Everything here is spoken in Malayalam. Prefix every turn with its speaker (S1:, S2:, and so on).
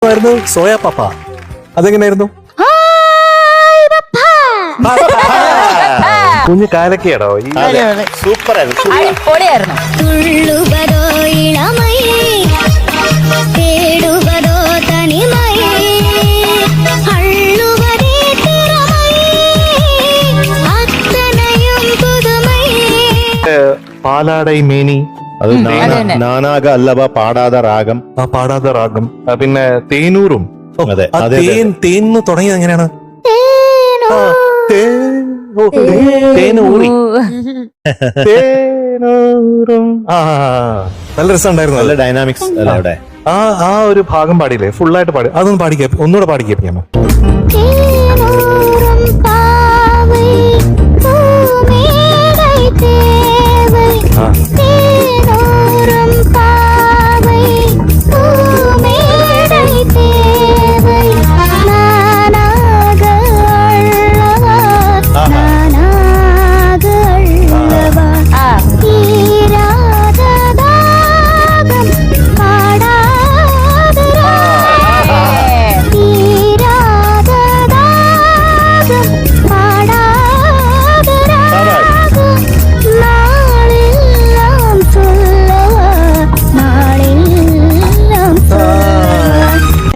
S1: പാട്ടുമായിരുന്നു സോയ പപ്പ. അതെങ്ങനെയായിരുന്നു? കുഞ്ഞു കാലൊക്കെയാണോ ഈ?
S2: സൂപ്പർ ആയിരുന്നു.
S3: അടിപൊളിയായിരുന്നു.
S4: തുള്ളുവതോ ഇളമയേ തേടുവതോ തനിമയേ അള്ളുവതേ തിറമയേ അത്തനയും പുതുമയേ.
S1: പാലാടൈ മേനി,
S2: അത്
S3: അതന്നെ.
S2: നാനാക അല്ലവ പാടാത രാഗം.
S1: ആ പാടാത്ത രാഗം. പിന്നെ തേനൂറും. ഓ,
S2: അതെ,
S1: ആ
S2: അതെ,
S1: തേൻ തേന്ന് തുടങ്ങിയത് എങ്ങനെയാണ്?
S4: തേനോ
S1: ആ, ഓ, തേനൂറി. തേനൂറും. ആ, നല്ല രസമുണ്ടായിരുന്നു.
S2: നല്ല ഡൈനാമിക്സ് അല്ലേ അവിടെ?
S1: ആ ഒരു ഭാഗം പാടിയില്ലേ, ഫുള്ളായിട്ട് പാടി. അതൊന്ന് പാടിക്കേ, ഒന്നുകൂടെ പാടിക്കേപ്പിക്കാമോ?
S4: തേനോ